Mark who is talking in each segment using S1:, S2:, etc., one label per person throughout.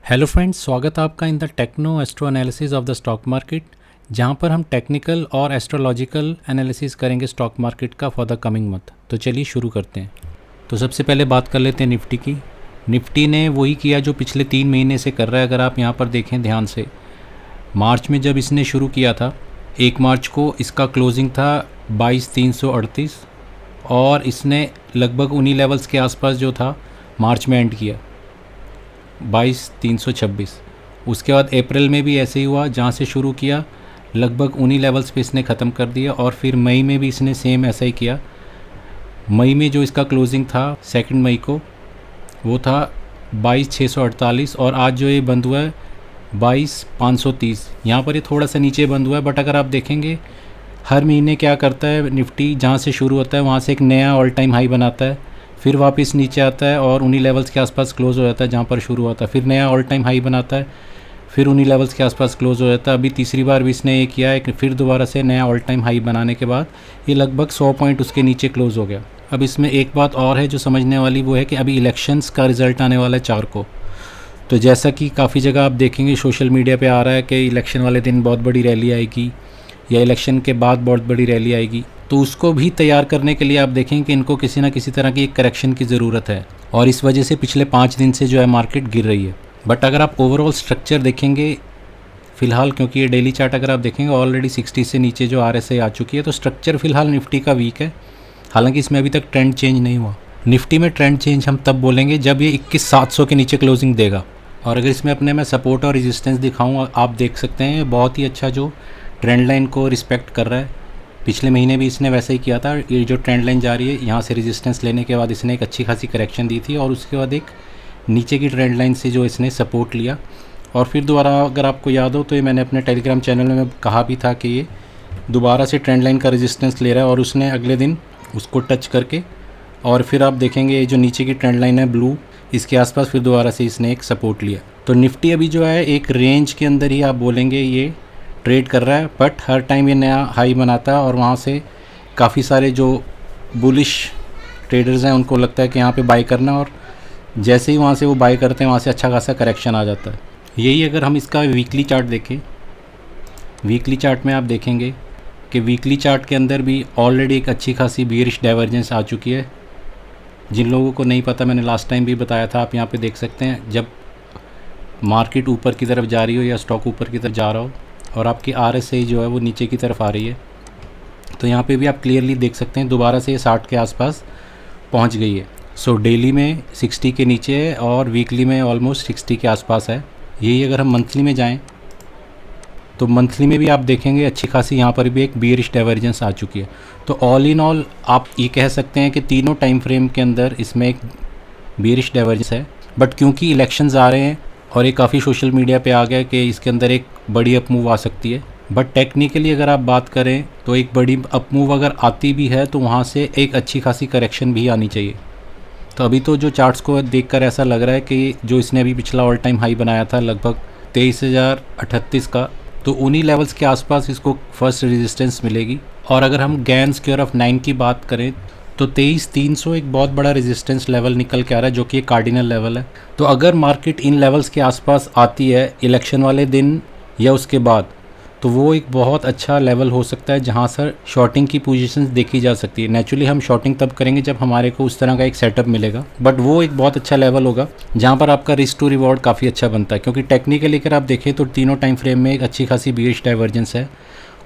S1: Hello friends, स्वागत है आपका in the techno astro analysis of the stock market, जहां पर हम टेक्निकल और एस्ट्रोलॉजिकल एनालिसिस करेंगे स्टॉक मार्केट का फॉर द कमिंग मंथ। तो चलिए शुरू करते हैं। तो सबसे पहले बात कर लेते हैं निफ्टी की। निफ्टी ने वही किया जो पिछले 3 महीने से कर रहा है। अगर आप यहां पर देखें ध्यान से, मार्च में जब इसने शुरू किया था, 1 मार्च को इसका क्लोजिंग था 22,338 और इसने लगभग उन्हीं लेवल्स के आसपास जो था मार्च में एंड किया 22,326। उसके बाद अप्रैल में भी ऐसे ही हुआ, जहाँ से शुरू किया लगभग उन्हीं लेवल्स पे इसने ख़त्म कर दिया। और फिर मई में भी इसने सेम ऐसा ही किया। मई में जो इसका क्लोजिंग था 2 मई को, वो था 22,648 और आज जो ये बंद हुआ है 22,530। यहाँ पर ये थोड़ा सा नीचे बंद हुआ है, बट अगर आप देखेंगे हर महीने क्या करता है निफ्टी, जहाँ से शुरू होता है वहाँ से एक नया ऑल टाइम हाई बनाता है, फिर वापस नीचे आता है और उन्हीं लेवल्स के आसपास क्लोज हो जाता है जहाँ पर शुरू होता है, फिर नया ऑल टाइम हाई बनाता है, फिर उन्हीं लेवल्स के आसपास क्लोज हो जाता है। अभी तीसरी बार भी इसने ये किया है कि फिर दोबारा से नया ऑल टाइम हाई बनाने के बाद ये लगभग 100 पॉइंट उसके नीचे क्लोज हो गया। अब इसमें एक बात और है जो समझने वाली, वो है कि अभी इलेक्शंस का रिज़ल्ट आने वाला है 4 को। तो जैसा कि काफ़ी जगह आप देखेंगे सोशल मीडिया पे आ रहा है कि इलेक्शन वाले दिन बहुत बड़ी रैली आएगी या इलेक्शन के बाद बहुत बड़ी रैली आएगी, तो उसको भी तैयार करने के लिए आप देखें कि इनको किसी ना किसी तरह की एक करेक्शन की ज़रूरत है और इस वजह से पिछले 5 दिन से जो है मार्केट गिर रही है। बट अगर आप ओवरऑल स्ट्रक्चर देखेंगे फ़िलहाल, क्योंकि ये डेली चार्ट अगर आप देखेंगे ऑलरेडी 60 से नीचे जो RSI आ चुकी है, तो स्ट्रक्चर फ़िलहाल निफ्टी का वीक है। हालांकि इसमें अभी तक ट्रेंड चेंज नहीं हुआ। निफ्टी में ट्रेंड चेंज हम तब बोलेंगे जब ये 21,700 के नीचे क्लोजिंग देगा। और अगर इसमें अपने मैं सपोर्ट और रेजिस्टेंस दिखाऊँ, आप देख सकते हैं बहुत ही अच्छा जो ट्रेंड लाइन को रिस्पेक्ट कर रहा है। पिछले महीने भी इसने वैसा ही किया था। ये जो ट्रेंड लाइन जा रही है, यहाँ से रेजिस्टेंस लेने के बाद इसने एक अच्छी खासी करेक्शन दी थी और उसके बाद एक नीचे की ट्रेंड लाइन से जो इसने सपोर्ट लिया और फिर दोबारा, अगर आपको याद हो तो ये मैंने अपने टेलीग्राम चैनल में कहा भी था कि ये दोबारा से ट्रेंड लाइन का रेजिस्टेंस ले रहा है और उसने अगले दिन उसको टच करके और फिर आप देखेंगे ये जो नीचे की ट्रेंड लाइन है ब्लू, इसके आसपास फिर दोबारा से इसने एक सपोर्ट लिया। तो निफ्टी अभी जो है एक रेंज के अंदर ही आप बोलेंगे ये ट्रेड कर रहा है, बट हर टाइम ये नया हाई बनाता है और वहाँ से काफ़ी सारे जो बुलिश ट्रेडर्स हैं उनको लगता है कि यहाँ पे बाई करना, और जैसे ही वहाँ से वो बाई करते हैं वहाँ से अच्छा खासा करेक्शन आ जाता है। यही अगर हम इसका वीकली चार्ट देखें, वीकली चार्ट में आप देखेंगे कि वीकली चार्ट के अंदर भी ऑलरेडी एक अच्छी खासी बियरिश डाइवर्जेंस आ चुकी है। जिन लोगों को नहीं पता, मैंने लास्ट टाइम भी बताया था, आप यहाँ पे देख सकते हैं जब मार्केट ऊपर की तरफ जा रही हो या स्टॉक ऊपर की तरफ जा रहा हो और आपकी RSI जो है वो नीचे की तरफ आ रही है, तो यहाँ पे भी आप क्लियरली देख सकते हैं दोबारा से ये 60 के आसपास पहुँच गई है। सो डेली में 60 के नीचे है और वीकली में ऑलमोस्ट 60 के आसपास है। यही अगर हम मंथली में जाएं तो मंथली में भी आप देखेंगे अच्छी खासी यहाँ पर भी एक बियरिश डाइवर्जेंस आ चुकी है। तो ऑल इन ऑल आप ये कह सकते हैं कि तीनों टाइम फ्रेम के अंदर इसमें एक बियरिश डाइवर्जेंस है। बट क्योंकि इलेक्शंस आ रहे हैं और ये काफ़ी सोशल मीडिया पे आ गया कि इसके अंदर एक बड़ी अप मूव आ सकती है, बट टेक्निकली अगर आप बात करें तो एक बड़ी अप मूव अगर आती भी है तो वहाँ से एक अच्छी खासी करेक्शन भी आनी चाहिए। तो अभी तो जो चार्ट्स को देखकर ऐसा लग रहा है कि जो इसने अभी पिछला ऑल टाइम हाई बनाया था लगभग 23,038 का, तो उन्हीं लेवल्स के आसपास इसको फर्स्ट रेजिस्टेंस मिलेगी। और अगर हम गैन स्क्वायर ऑफ 9 की बात करें तो 23,300 एक बहुत बड़ा रेजिस्टेंस लेवल निकल के आ रहा है, जो कि एक कार्डिनल लेवल है। तो अगर मार्केट इन लेवल्स के आसपास आती है इलेक्शन वाले दिन या उसके बाद, तो वो एक बहुत अच्छा लेवल हो सकता है जहां से शॉर्टिंग की पोजीशंस देखी जा सकती है। नेचुरली हम शॉर्टिंग तब करेंगे जब हमारे को उस तरह का एक सेटअप मिलेगा, बट वो एक बहुत अच्छा लेवल होगा जहां पर आपका रिस्क टू रिवॉर्ड काफ़ी अच्छा बनता है। क्योंकि टेक्निकली अगर आप देखें तो तीनों टाइम फ्रेम में एक अच्छी खासी बियरिश डाइवर्जेंस है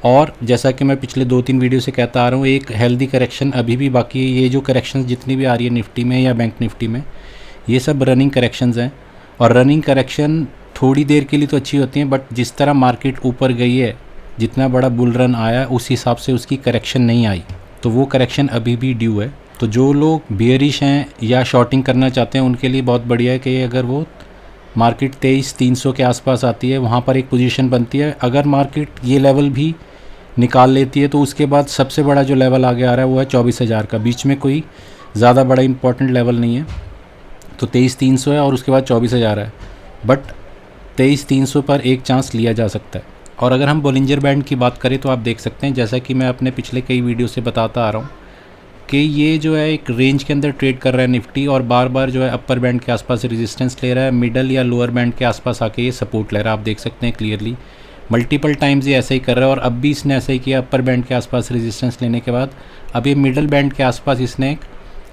S1: और जैसा कि मैं पिछले 2-3 वीडियो से कहता आ रहा हूँ, एक हेल्दी करेक्शन अभी भी बाकी है। ये जो करेक्शंस जितनी भी आ रही है निफ्टी में या बैंक निफ्टी में, ये सब रनिंग करेक्शंस हैं और रनिंग करेक्शन थोड़ी देर के लिए तो अच्छी होती हैं, बट जिस तरह मार्केट ऊपर गई है, जितना बड़ा बुल रन आया उस हिसाब से उसकी करेक्शन नहीं आई, तो वो करेक्शन अभी भी ड्यू है। तो जो लोग बियरिश हैं या शॉर्टिंग करना चाहते हैं उनके लिए बहुत बढ़िया है कि अगर वो मार्केट 23,300 के आसपास आती है, वहाँ पर एक पोजीशन बनती है। अगर मार्केट ये लेवल भी निकाल लेती है तो उसके बाद सबसे बड़ा जो लेवल आगे आ रहा है वो है 24,000 का। बीच में कोई ज़्यादा बड़ा इंपॉर्टेंट लेवल नहीं है। तो 23,300 है और उसके बाद 24,000 है, बट 23,300 पर एक चांस लिया जा सकता है। और अगर हम बोलिंजर बैंड की बात करें तो आप देख सकते हैं, जैसा कि मैं अपने पिछले कई वीडियो से बताता आ रहा हूँ कि ये जो है एक रेंज के अंदर ट्रेड कर रहा है निफ्टी, और बार बार जो है अपर बैंड के आसपास रेजिस्टेंस ले रहा है, मिडल या लोअर बैंड के आसपास आके ये सपोर्ट ले रहा है। आप देख सकते हैं क्लियरली मल्टीपल टाइम्स ये ऐसा ही कर रहा है, और अब भी इसने ऐसा ही किया। अपर बैंड के आसपास रेजिस्टेंस लेने के बाद अब ये मिडल बैंड के आसपास इसने एक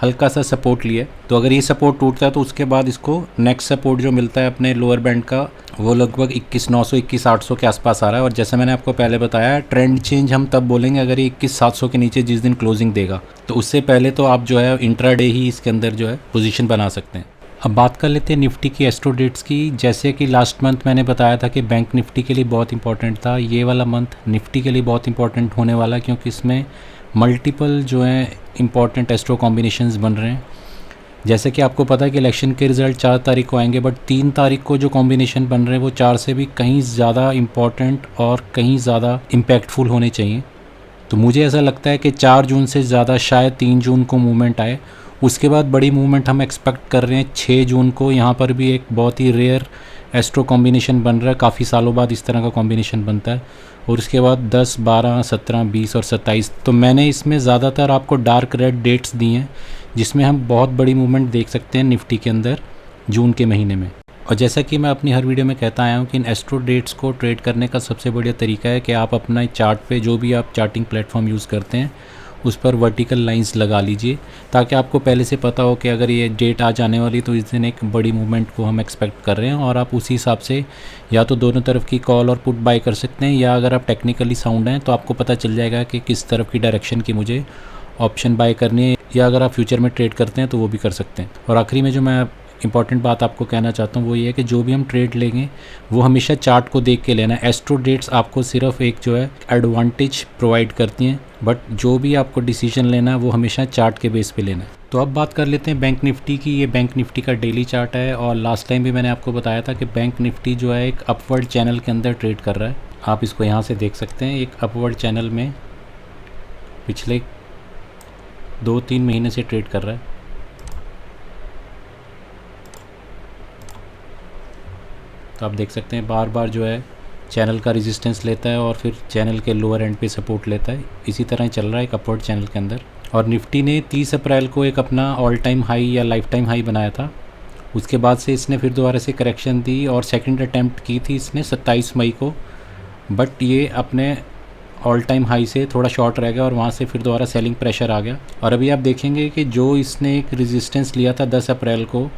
S1: हल्का सा सपोर्ट लिया। तो अगर ये सपोर्ट टूटता है तो उसके बाद इसको नेक्स्ट सपोर्ट जो मिलता है अपने लोअर बैंड का, वो लगभग 21,900 21,800 के आसपास आ रहा है। और जैसे मैंने आपको पहले बताया, ट्रेंड चेंज हम तब बोलेंगे अगर ये 21,700 के नीचे जिस दिन क्लोजिंग देगा। तो उससे पहले तो आप जो है इंट्राडे ही इसके अंदर जो है पोजीशन बना सकते हैं। अब बात कर लेते हैं निफ्टी की एस्ट्रो डेट्स की। जैसे कि लास्ट मंथ मैंने बताया था कि बैंक निफ्टी के लिए बहुत इंपॉर्टेंट था, ये वाला मंथ निफ्टी के लिए बहुत इंपॉर्टेंट होने वाला है, क्योंकि इसमें मल्टीपल जो है इंपॉर्टेंट एस्ट्रो कॉम्बिनेशंस बन रहे हैं। जैसे कि आपको पता है कि इलेक्शन के रिज़ल्ट 4 तारीख को आएंगे, बट 3 तारीख को जो कॉम्बिनेशन बन रहे हैं वो 4 से भी कहीं ज़्यादा इम्पॉर्टेंट और कहीं ज़्यादा इम्पैक्टफुल होने चाहिए। तो मुझे ऐसा लगता है कि 4 जून से ज़्यादा शायद 3 जून को मूवमेंट आए। उसके बाद बड़ी मूवमेंट हम एक्सपेक्ट कर रहे हैं 6 जून को। यहाँ पर भी एक बहुत ही रेयर एस्ट्रो कॉम्बिनेशन बन रहा है, काफ़ी सालों बाद इस तरह का कॉम्बिनेशन बनता है। और उसके बाद 10, 12, 17, 20 और 27। तो मैंने इसमें ज़्यादातर आपको डार्क रेड डेट्स दी हैं, जिसमें हम बहुत बड़ी मूवमेंट देख सकते हैं निफ्टी के अंदर जून के महीने में। और जैसा कि मैं अपनी हर वीडियो में कहता आया हूँ कि इन एस्ट्रो डेट्स को ट्रेड करने का सबसे बढ़िया तरीका है कि आप अपना चार्ट पे जो भी आप चार्टिंग प्लेटफॉर्म यूज़ करते हैं उस पर वर्टिकल लाइंस लगा लीजिए, ताकि आपको पहले से पता हो कि अगर ये डेट आ जाने वाली तो इस दिन एक बड़ी मूवमेंट को हम एक्सपेक्ट कर रहे हैं, और आप उसी हिसाब से या तो दोनों तरफ की कॉल और पुट बाय कर सकते हैं, या अगर आप टेक्निकली साउंड हैं तो आपको पता चल जाएगा कि किस तरफ की डायरेक्शन की मुझे ऑप्शन बाय करनी है, या अगर आप फ्यूचर में ट्रेड करते हैं तो वो भी कर सकते हैं। और आखिरी में जो मैं इंपॉर्टेंट बात आपको कहना चाहता हूँ वो ये है कि जो भी हम ट्रेड लेंगे वो हमेशा चार्ट को देख के लेना है। एस्ट्रो डेट्स आपको सिर्फ एक जो है एडवांटेज प्रोवाइड करती हैं, बट जो भी आपको डिसीजन लेना है वो हमेशा चार्ट के बेस पे लेना है। तो अब बात कर लेते हैं बैंक निफ्टी की। ये बैंक निफ्टी का डेली चार्ट है, और लास्ट टाइम भी मैंने आपको बताया था कि बैंक निफ्टी जो है एक अपवर्ड चैनल के अंदर ट्रेड कर रहा है। आप इसको यहाँ से देख सकते हैं, एक अपवर्ड चैनल में पिछले 2-3 महीने से ट्रेड कर रहा है। तो आप देख सकते हैं बार बार जो है चैनल का रेजिस्टेंस लेता है और फिर चैनल के लोअर एंड पे सपोर्ट लेता है। इसी तरह चल रहा है एक अपवर्ड चैनल के अंदर। और निफ्टी ने 30 अप्रैल को एक अपना ऑल टाइम हाई या लाइफ टाइम हाई बनाया था। उसके बाद से इसने फिर दोबारा से करेक्शन दी, और सेकंड अटैम्प्ट की थी इसने 27 मई को, बट ये अपने ऑल टाइम हाई से थोड़ा शॉर्ट रह गया और वहाँ से फिर दोबारा सेलिंग प्रेशर आ गया। और अभी आप देखेंगे कि जो इसने एक रेजिस्टेंस लिया था 10 अप्रैल को,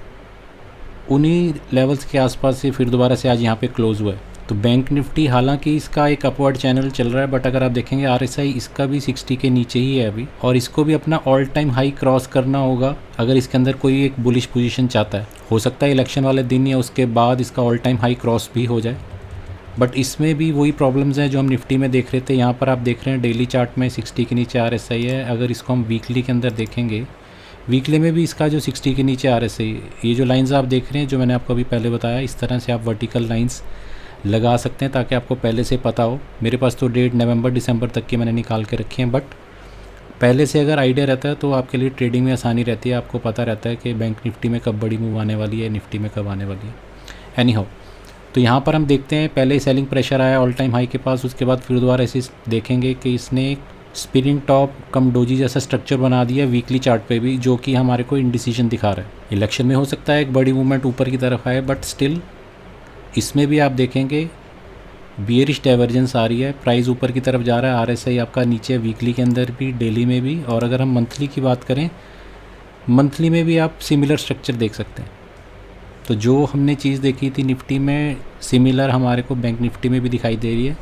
S1: उन्हीं लेवल्स के आसपास से फिर दोबारा से आज यहाँ पे क्लोज़ हुआ है। तो बैंक निफ्टी हालांकि इसका एक अपवर्ड चैनल चल रहा है, बट अगर आप देखेंगे आरएसआई इसका भी 60 के नीचे ही है अभी, और इसको भी अपना ऑल टाइम हाई क्रॉस करना होगा अगर इसके अंदर कोई एक बुलिश पोजीशन चाहता है। हो सकता है इलेक्शन वाले दिन या उसके बाद इसका ऑल टाइम हाई क्रॉस भी हो जाए, बट इसमें भी वही प्रॉब्लम्स हैं जो हम निफ्टी में देख रहे थे। यहाँ पर आप देख रहे हैं डेली चार्ट में 60 के नीचे आरएसआई है। अगर इसको हम वीकली के अंदर देखेंगे, वीकली में भी इसका जो 60 के नीचे आरएसआई, ये जो लाइंस आप देख रहे हैं जो मैंने आपको अभी पहले बताया, इस तरह से आप वर्टिकल लाइंस लगा सकते हैं ताकि आपको पहले से पता हो। मेरे पास तो डेट नवंबर दिसंबर तक की मैंने निकाल के रखी है, बट पहले से अगर आइडिया रहता है तो आपके लिए ट्रेडिंग में आसानी रहती है। आपको पता रहता है कि बैंक निफ्टी में कब बड़ी मूव आने वाली है, निफ्टी में कब आने वाली है। एनी हाउ, तो यहाँ पर हम देखते हैं पहले सेलिंग प्रेशर आया ऑल टाइम हाई के पास, उसके बाद फिर दोबारा ऐसे देखेंगे कि इसने एक स्पिनिंग टॉप कम डोजी जैसा स्ट्रक्चर बना दिया वीकली चार्ट पे भी, जो कि हमारे को इंडिसीजन दिखा रहा है। इलेक्शन में हो सकता है एक बड़ी मूवमेंट ऊपर की तरफ आए, बट स्टिल इसमें भी आप देखेंगे बियरिश डाइवर्जेंस आ रही है, प्राइस ऊपर की तरफ जा रहा है, आरएसआई आपका नीचे वीकली के अंदर भी, डेली में भी। और अगर हम मंथली की बात करें, मंथली में भी आप सिमिलर स्ट्रक्चर देख सकते हैं। तो जो हमने चीज़ देखी थी निफ्टी में, सिमिलर हमारे को बैंक निफ्टी में भी दिखाई दे रही है।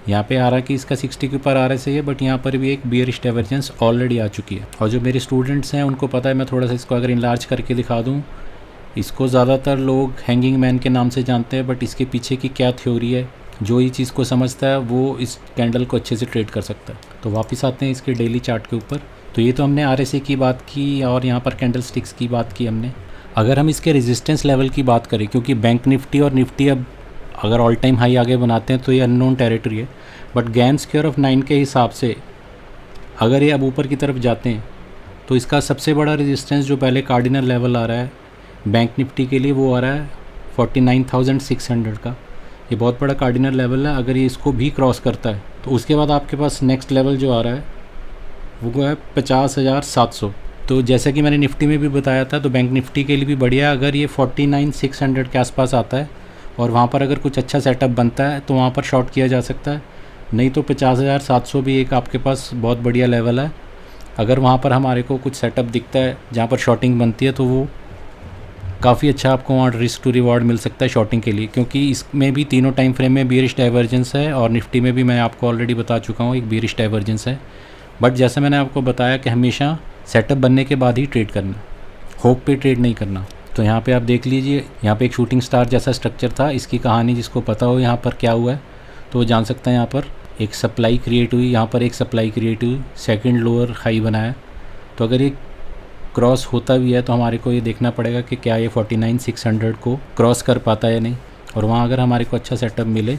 S1: यहाँ पे आ रहा है कि इसका 60 के ऊपर आ रहा है, बट यहाँ पर भी एक बियरिश डाइवर्जेंस ऑलरेडी आ चुकी है। और जो मेरे स्टूडेंट्स हैं उनको पता है, मैं थोड़ा सा इसको अगर इनलार्ज करके दिखा दूँ, इसको ज़्यादातर लोग हैंगिंग मैन के नाम से जानते हैं, बट इसके पीछे की क्या थ्योरी है, जो ये चीज़ को समझता है वो इस कैंडल को अच्छे से ट्रेड कर सकता है। तो वापस आते हैं इसके डेली चार्ट के ऊपर। तो ये तो हमने आरएसआई की बात की और यहाँ पर कैंडल स्टिक्स की बात की हमने। अगर हम इसके रेजिस्टेंस लेवल की बात करें, क्योंकि बैंक निफ्टी और निफ्टी अब अगर ऑल टाइम हाई आगे बनाते हैं तो ये अननोन टेरिटरी है, बट गैन स्क्वायर ऑफ 9 के हिसाब से अगर ये अब ऊपर की तरफ जाते हैं तो इसका सबसे बड़ा रेजिस्टेंस जो पहले कार्डिनल लेवल आ रहा है बैंक निफ्टी के लिए, वो आ रहा है 49,600 का। ये बहुत बड़ा कार्डिनल लेवल है। अगर ये इसको भी क्रॉस करता है तो उसके बाद आपके पास नेक्स्ट लेवल जो आ रहा है वो है 50,700। तो जैसा कि मैंने निफ्टी में भी बताया था, तो बैंक निफ्टी के लिए भी बढ़िया, अगर ये 49,600 के आसपास आता है और वहाँ पर अगर कुछ अच्छा सेटअप बनता है तो वहाँ पर शॉर्ट किया जा सकता है। नहीं तो 50,700 भी एक आपके पास बहुत बढ़िया लेवल है। अगर वहाँ पर हमारे को कुछ सेटअप दिखता है जहाँ पर शॉर्टिंग बनती है तो वो काफ़ी अच्छा आपको वहाँ रिस्क टू रिवॉर्ड मिल सकता है शॉर्टिंग के लिए, क्योंकि इसमें भी तीनों टाइम फ्रेम में बियरिश डाइवर्जेंस है और निफ्टी में भी मैं आपको ऑलरेडी बता चुका हूँ एक बियरिश डाइवर्जेंस है। बट जैसे मैंने आपको बताया कि हमेशा सेटअप बनने के बाद ही ट्रेड करना, होप पे ट्रेड नहीं करना। तो यहाँ पे आप देख लीजिए, यहाँ पे एक शूटिंग स्टार जैसा स्ट्रक्चर था, इसकी कहानी जिसको पता हो यहाँ पर क्या हुआ है तो वो जान सकते हैं। यहाँ पर एक सप्लाई क्रिएट हुई, यहाँ पर एक सप्लाई क्रिएट हुई, सेकंड लोअर हाई बनाया। तो अगर ये क्रॉस होता भी है तो हमारे को ये देखना पड़ेगा कि क्या ये 49,600 को क्रॉस कर पाता है या नहीं, और वहाँ अगर हमारे को अच्छा सेटअप मिले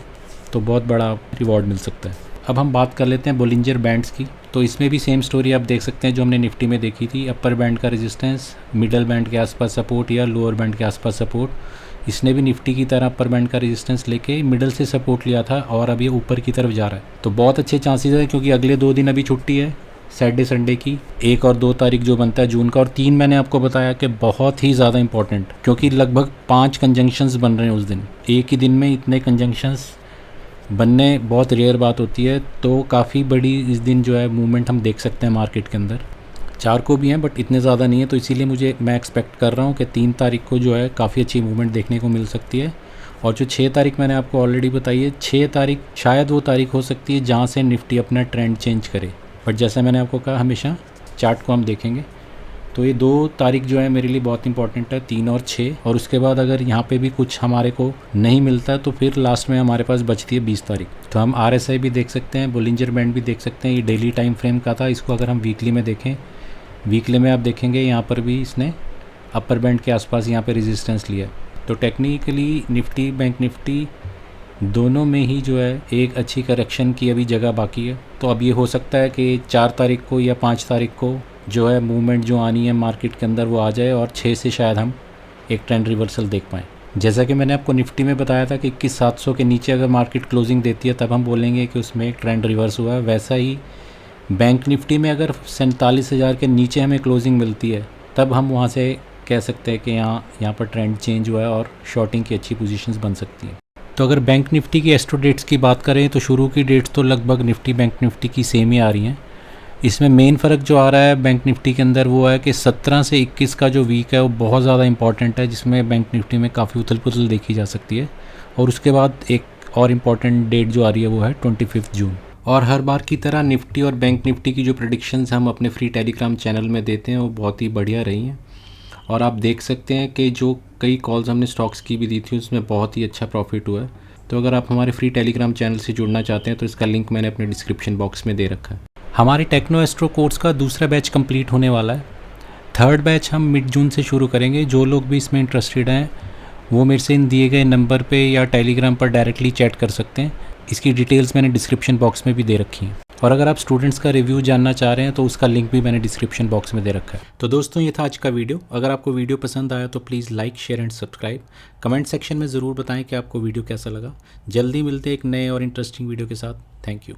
S1: तो बहुत बड़ा रिवॉर्ड मिल सकता है। अब हम बात कर लेते हैं बोलिंजर बैंड्स की। तो इसमें भी सेम स्टोरी आप देख सकते हैं जो हमने निफ्टी में देखी थी। अपर बैंड का रेजिस्टेंस, मिडल बैंड के आसपास सपोर्ट या लोअर बैंड के आसपास सपोर्ट। इसने भी निफ्टी की तरह अपर बैंड का रेजिस्टेंस लेके मिडल से सपोर्ट लिया था और अब ये ऊपर की तरफ जा रहा है। तो बहुत अच्छे चांसेस है, क्योंकि अगले 2 दिन अभी छुट्टी है, सैटरडे संडे की, 1 और 2 तारीख जो बनता है जून का, और 3 मैंने आपको बताया कि बहुत ही ज़्यादा इंपॉर्टेंट, क्योंकि लगभग 5 कंजंक्शंस बन रहे हैं उस दिन। एक ही दिन में इतने कंजंक्शंस बनने बहुत रेयर बात होती है, तो काफ़ी बड़ी इस दिन जो है मूवमेंट हम देख सकते हैं मार्केट के अंदर। 4 को भी हैं बट इतने ज़्यादा नहीं है, तो इसीलिए मैं एक्सपेक्ट कर रहा हूँ कि 3 तारीख को जो है काफ़ी अच्छी मूवमेंट देखने को मिल सकती है। और जो 6 तारीख मैंने आपको ऑलरेडी बताई है, 6 तारीख शायद वो तारीख हो सकती है जहाँ से निफ्टी अपना ट्रेंड चेंज करे। बट जैसा मैंने आपको कहा, हमेशा चार्ट को हम देखेंगे। तो ये 2 तारीख जो है मेरे लिए बहुत इंपॉर्टेंट है, 3 और 6। और उसके बाद अगर यहाँ पे भी कुछ हमारे को नहीं मिलता है तो फिर लास्ट में हमारे पास बचती है 20 तारीख। तो हम RSI भी देख सकते हैं, बोलिंजर बैंड भी देख सकते हैं। ये डेली टाइम फ्रेम का था, इसको अगर हम वीकली में देखें, वीकली में आप देखेंगे यहाँ पर भी इसने अपर बैंड के आसपास यहाँ पर रेजिस्टेंस लिया। तो टेक्निकली निफ्टी, बैंक निफ्टी दोनों में ही जो है एक अच्छी करेक्शन की अभी जगह बाकी है। तो अब ये हो सकता है कि 4 तारीख को या 5 तारीख को जो है मूवमेंट जो आनी है मार्केट के अंदर वो आ जाए, और 6 से शायद हम एक ट्रेंड रिवर्सल देख पाएँ। जैसा कि मैंने आपको निफ्टी में बताया था कि 21,700 के नीचे अगर मार्केट क्लोजिंग देती है तब हम बोलेंगे कि उसमें एक ट्रेंड रिवर्स हुआ है। वैसा ही बैंक निफ्टी में अगर 47,000 के नीचे हमें क्लोजिंग मिलती है तब हम वहाँ से कह सकते हैं कि यहाँ पर ट्रेंड चेंज हुआ है और शॉर्टिंग की अच्छी पोजीशंस बन सकती हैं। तो अगर बैंक निफ्टी की एस्ट्रो डेट्स की बात करें तो शुरू की डेट्स तो लगभग निफ्टी बैंक निफ्टी की सेम ही आ रही हैं। इसमें मेन फ़र्क जो आ रहा है बैंक निफ्टी के अंदर वो है कि 17 से 21 का जो वीक है वो बहुत ज़्यादा इंपॉर्टेंट है, जिसमें बैंक निफ्टी में काफ़ी उथल पुथल देखी जा सकती है। और उसके बाद एक और इम्पॉर्टेंट डेट जो आ रही है वो है 25 जून। और हर बार की तरह निफ्टी और बैंक निफ्टी की जो प्रेडिक्शंस हम अपने फ्री टेलीग्राम चैनल में देते हैं वो बहुत ही बढ़िया रही हैं। और आप देख सकते हैं कि जो कई कॉल्स हमने स्टॉक्स की भी दी थी उसमें बहुत ही अच्छा प्रॉफिट हुआ है। तो अगर आप हमारे फ्री टेलीग्राम चैनल से जुड़ना चाहते हैं तो इसका लिंक मैंने अपने डिस्क्रिप्शन बॉक्स में दे रखा है। हमारे टेक्नो एस्ट्रो कोर्स का दूसरा बैच कंप्लीट होने वाला है। 3rd बैच हम मिड जून से शुरू करेंगे। जो लोग भी इसमें इंटरेस्टेड हैं वो मेरे से इन दिए गए नंबर पे या टेलीग्राम पर डायरेक्टली चैट कर सकते हैं। इसकी डिटेल्स मैंने डिस्क्रिप्शन बॉक्स में भी दे रखी हैं। और अगर आप स्टूडेंट्स का रिव्यू जानना चाह रहे हैं तो उसका लिंक भी मैंने डिस्क्रिप्शन बॉक्स में दे रखा है। तो दोस्तों ये था आज का वीडियो। अगर आपको वीडियो पसंद आया तो please like, share and subscribe. Comment section में ज़रूर बताएं कि आपको वीडियो कैसा लगा। जल्दी मिलते हैं एक नए और इंटरेस्टिंग वीडियो के साथ। Thank you.